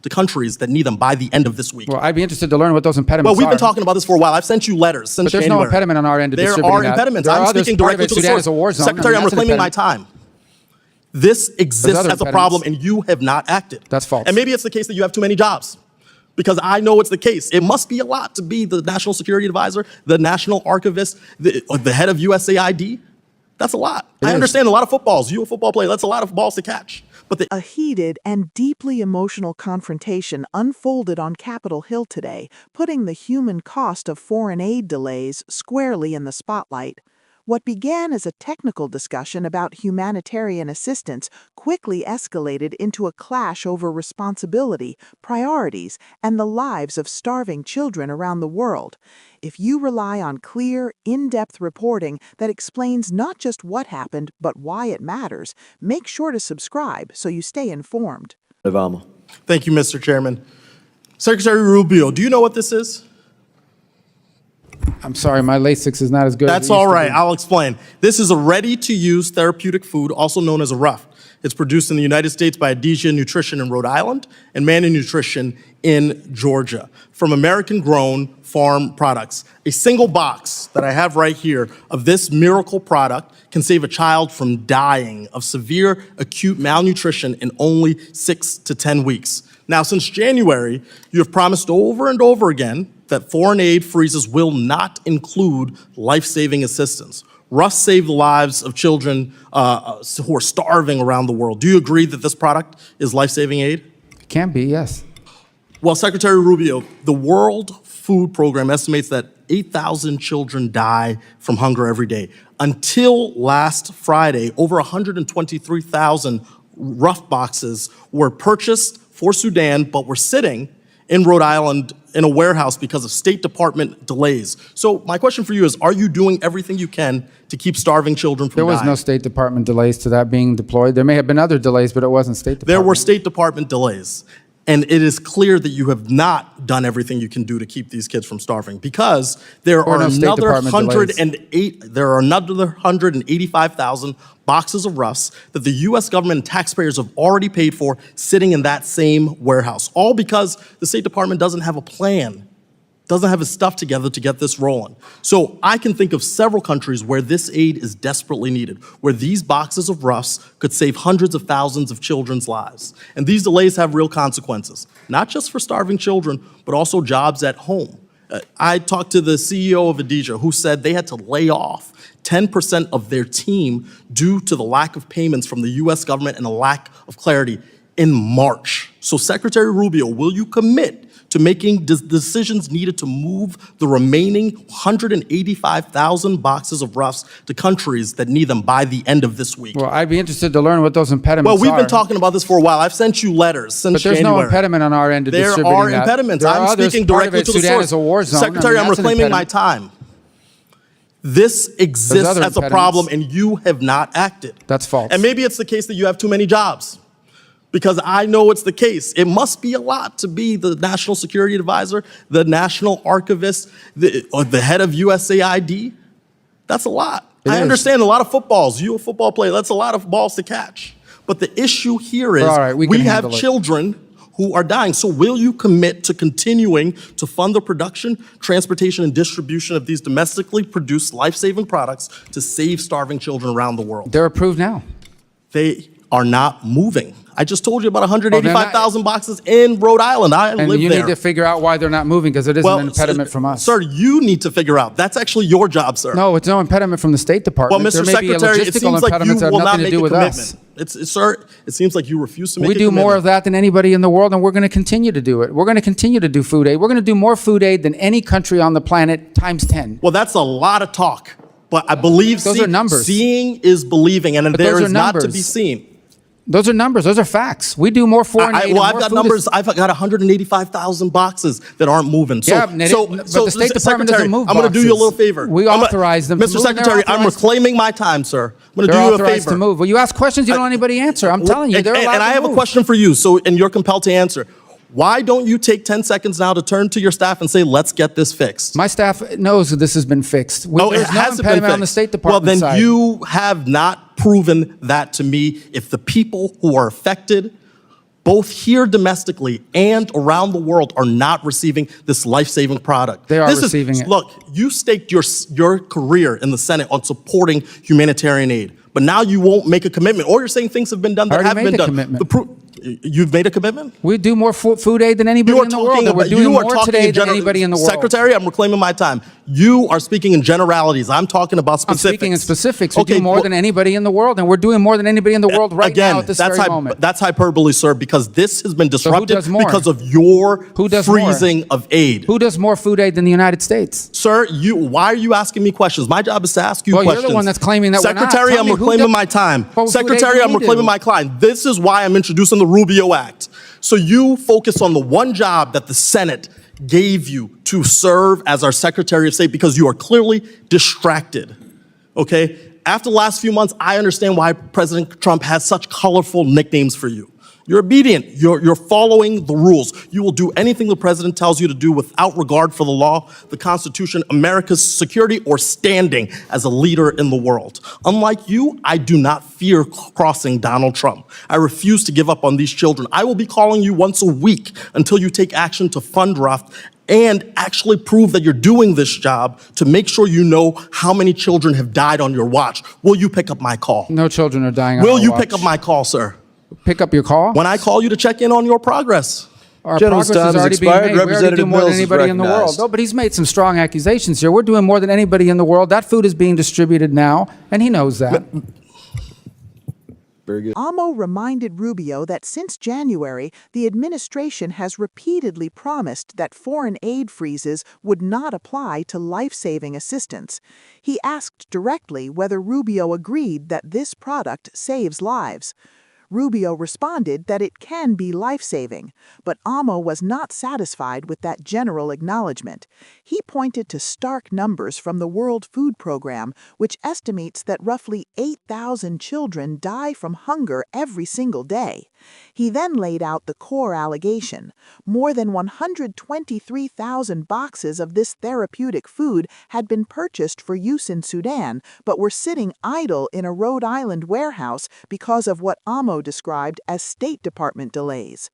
to countries that need them by the end of this week. Well, I'd be interested to learn what those impediments are. Well, we've been talking about this for a while. I've sent you letters since But there's January. no impediment on our end to There distributing are that. impediments. There I'm are others. speaking Part of directly it, to the Sudan source. is a war zone. Secretary, I'm That's an reclaiming my impediment. time. This exists other as a impediments. problem, and you have not acted. That's false. And maybe it's the case that you have too many jobs. Because I know it's the case. It must be a lot to be the National Security Advisor, the National Archivist, the head of USAID. That's a lot. I understand a lot of footballs. You a football player, that's a lot of balls to catch. But A heated and deeply emotional confrontation unfolded on Capitol Hill today, putting the human cost of foreign aid delays squarely in the spotlight. What began as a technical discussion about humanitarian assistance quickly escalated into a clash over responsibility, priorities, and the lives of starving children around the world. If you rely on clear, in-depth reporting that explains not just what happened, but why it matters, make sure to subscribe so you stay informed. Gabe Amo. Thank you, Mr. Chairman. Secretary Rubio, do you know what this is? I'm sorry, my Lasix is not as good as That's it used all to right. be. I'll explain. This is a ready-to-use therapeutic food, also known as a RUF. It's produced in the United States by Nutrition in Rhode Island and Nutrition in Georgia from American-grown farm products. A single box that I have right here of this miracle product can save a child from dying of severe acute malnutrition in only 6 to 10 weeks. Now, since January, you have promised over and over again that foreign aid freezes will not include life-saving assistance. RUF save the lives of children who are starving around the world. Do you agree that this product is life-saving aid? It can be, yes. Well, Secretary Rubio, the World Food Program estimates that 8,000 children die from hunger every day. Until last Friday, over 123,000 RUF boxes were purchased for Sudan, but were sitting in Rhode Island in a warehouse because of State Department delays. So my question for you is, are you doing everything you can to keep starving children from dying? There was no State Department delays to that being deployed. There may have been other delays, but it wasn't State Department. There were State Department delays. And it is clear that you have not done everything you can do to keep these kids from starving, because there are another 185,000 boxes of RUFs that the U.S. government and taxpayers have already paid for sitting in that same warehouse, all because the State Department doesn't have a plan, doesn't have its stuff together to get this rolling. So I can think of several countries where this aid is desperately needed, where these boxes of RUFs could save hundreds of thousands of children's lives. And these delays have real consequences, not just for starving children, but also jobs at home. I talked to the CEO of Adija, who said they had to lay off 10% of their team due to the lack of payments from the U.S. government and a lack of clarity in March. So Secretary Rubio, will you commit to making decisions needed to move the remaining 185,000 boxes of RUFs to countries that need them by the end of this week? Well, I'd be interested to learn what those impediments are. Well, we've been talking about this for a while. I've sent you letters since January. But there's no impediment on our end to distributing that. There are impediments. There are I'm others. speaking Part of directly it, to the Sudan source. is a war zone. Secretary, I'm that's an reclaiming my impediment. time. This exists other as a problem, and you have not acted. That's false. And maybe it's the case that you have too many jobs, because I know it's the case. It must be a lot to be the National Security Advisor, the National Archivist, or the head of USAID. That's a lot. I understand a lot of footballs. You a football player, that's a lot of balls to catch. But the issue here is we have children who are dying. So will you commit to continuing to fund the production, transportation, and distribution of these domestically produced life-saving products to save starving children around the world? They're approved now. They are not moving. I just told you about 185,000 boxes in Rhode Island. I live there. And you need to figure out why they're not moving, because it isn't an impediment from us. Sir, you need to figure out. That's actually your job, sir. No, it's no impediment from the State Department. Well, Mr. There may be Secretary, a it logistical seems like you impediments that have will not nothing to make do a with us. commitment. Sir, it seems like you refuse to make a We commitment. do more of that than anybody in the world, and we're going to continue to do it. We're going to continue to do food aid. We're going to do more food aid than any country on the planet times 10. Well, that's a lot of talk. But I believe Those are numbers. Seeing is believing, and there those is are not to numbers. be seen. Those are numbers. Those are facts. We do more foreign aid. Well, I've got numbers. I've got 185,000 boxes that aren't moving. So, Yeah, but the State Department doesn't move I'm going to do you a little favor. We authorize them to Mr. move. Secretary, I'm reclaiming my time, sir. I'm going to do They're you a authorized favor. to move. Well, you ask questions you don't want anybody answer. I'm telling you, they're allowed to move. And I have a question for you, and you're compelled to answer. Why don't you take 10 seconds now to turn to your staff and say, let's get this fixed? My staff knows that this has been fixed. There's no impediment on the State Department side. Well, then you have not proven that to me. If the people who are affected both here domestically and around the world, are not receiving this life-saving product. They are receiving it. Look, you staked your career in the Senate on supporting humanitarian aid, but now you won't make a commitment, or you're saying things have been done that haven't been done. Commitment. You've made a commitment? We do more food aid than anybody in the world, and we're doing more today than anybody in the world. Secretary, I'm reclaiming my time. You are speaking in generalities. I'm talking about specifics. I'm speaking in specifics. We do more than anybody in the world, and we're doing more than anybody in the world right now at this very moment. That's hyperbole, sir, because this has been disrupted because of your Who does freezing more? of aid. Who does more food aid than the United States? Sir, why are you asking me questions? My job is to ask you questions. You're the one that's claiming that Secretary, I'm reclaiming my time. Secretary, I'm reclaiming my time. This is why I'm introducing the Rubio Act. So you focus on the one job that the Senate gave you to serve as our Secretary of State because you are clearly distracted, okay? After the last few months, I understand why President Trump has such colorful nicknames for you. You're obedient. You're following the rules. You will do anything the president tells you to do without regard for the law, the Constitution, America's security, or standing as a leader in the world. Unlike you, I do not fear crossing Donald Trump. I refuse to give up on these children. I will be calling you once a week until you take action to fund RUF and actually prove that you're doing this job to make sure you know how many children have died on your watch. Will you pick up my call? No children are dying on our watch. Will you pick up my call, sir? Pick up your call? When I call you to check in on your progress. Our progress is already being made. We already do more than anybody in the world. No, but he's made some strong accusations here. We're doing more than anybody in the world. That food is being distributed now, and he knows that. Very good. Amo reminded Rubio that since January, the administration has repeatedly promised that foreign aid freezes would not apply to life-saving assistance. He asked directly whether Rubio agreed that this product saves lives. Rubio responded that it can be life-saving, but Amo was not satisfied with that general acknowledgement. He pointed to stark numbers from the World Food Program, which estimates that roughly 8,000 children die from hunger every single day. He then laid out the core allegation. More than 123,000 boxes of this therapeutic food had been purchased for use in Sudan, but were sitting idle in a Rhode Island warehouse because of what Amo described as State Department delays.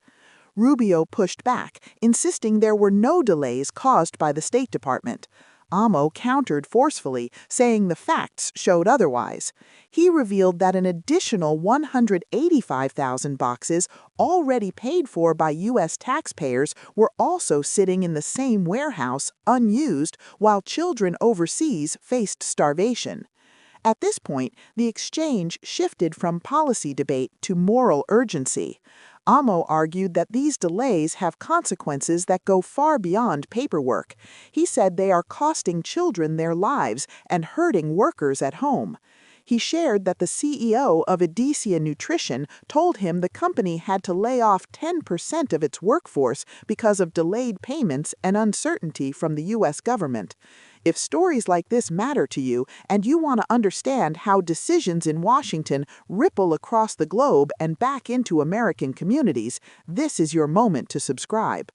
Rubio pushed back, insisting there were no delays caused by the State Department. Amo countered forcefully, saying the facts showed otherwise. He revealed that an additional 185,000 boxes, already paid for by U.S. taxpayers, were also sitting in the same warehouse, unused, while children overseas faced starvation. At this point, the exchange shifted from policy debate to moral urgency. Amo argued that these delays have consequences that go far beyond paperwork. He said they are costing children their lives and hurting workers at home. He shared that the CEO of Edisia Nutrition told him the company had to lay off 10% of its workforce because of delayed payments and uncertainty from the U.S. government. If stories like this matter to you and you want to understand how decisions in Washington ripple across the globe and back into American communities, this is your moment to subscribe.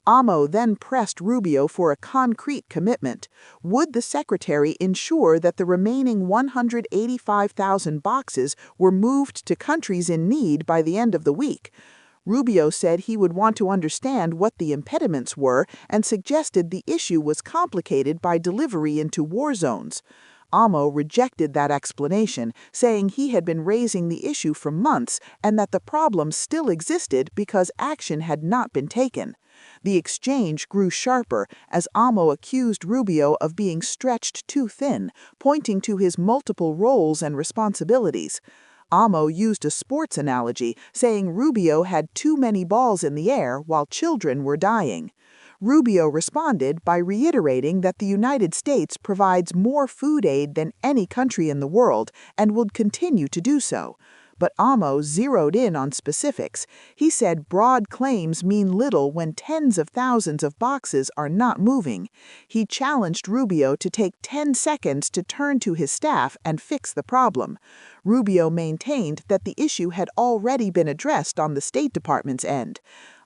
Amo then pressed Rubio for a concrete commitment. Would the secretary ensure that the remaining 185,000 boxes were moved to countries in need by the end of the week? Rubio said he would want to understand what the impediments were and suggested the issue was complicated by delivery into war zones. Amo rejected that explanation, saying he had been raising the issue for months and that the problem still existed because action had not been taken. The exchange grew sharper as Amo accused Rubio of being stretched too thin, pointing to his multiple roles and responsibilities. Amo used a sports analogy, saying Rubio had too many balls in the air while children were dying. Rubio responded by reiterating that the United States provides more food aid than any country in the world and would continue to do so. But Amo zeroed in on specifics. He said broad claims mean little when tens of thousands of boxes are not moving. He challenged Rubio to take 10 seconds to turn to his staff and fix the problem. Rubio maintained that the issue had already been addressed on the State Department's end.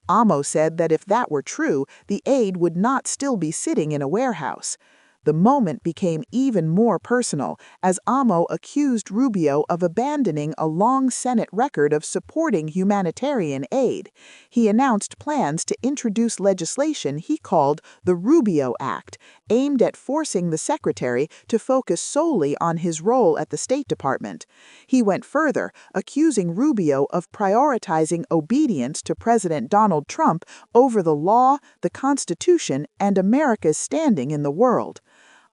Amo said that if that were true, the aid would not still be sitting in a warehouse. The moment became even more personal as Amo accused Rubio of abandoning a long Senate record of supporting humanitarian aid. He announced plans to introduce legislation he called the Rubio Act, aimed at forcing the secretary to focus solely on his role at the State Department. He went further, accusing Rubio of prioritizing obedience to President Donald Trump over the law, the Constitution, and America's standing in the world.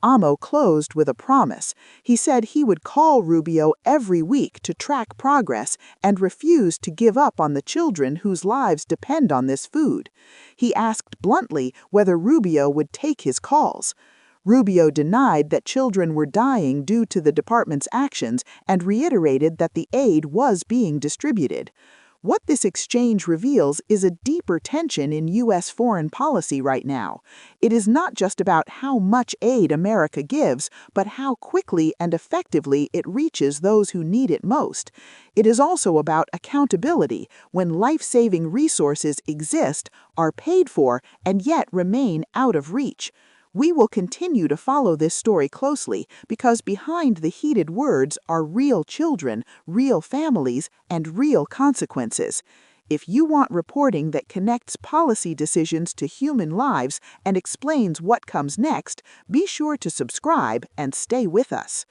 Amo closed with a promise. He said he would call Rubio every week to track progress and refuse to give up on the children whose lives depend on this food. He asked bluntly whether Rubio would take his calls. Rubio denied that children were dying due to the department's actions and reiterated that the aid was being distributed. What this exchange reveals is a deeper tension in U.S. foreign policy right now. It is not just about how much aid America gives, but how quickly and effectively it reaches those who need it most. It is also about accountability when life-saving resources exist, are paid for, and yet remain out of reach. We will continue to follow this story closely because behind the heated words are real children, real families, and real consequences. If you want reporting that connects policy decisions to human lives and explains what comes next, be sure to subscribe and stay with us.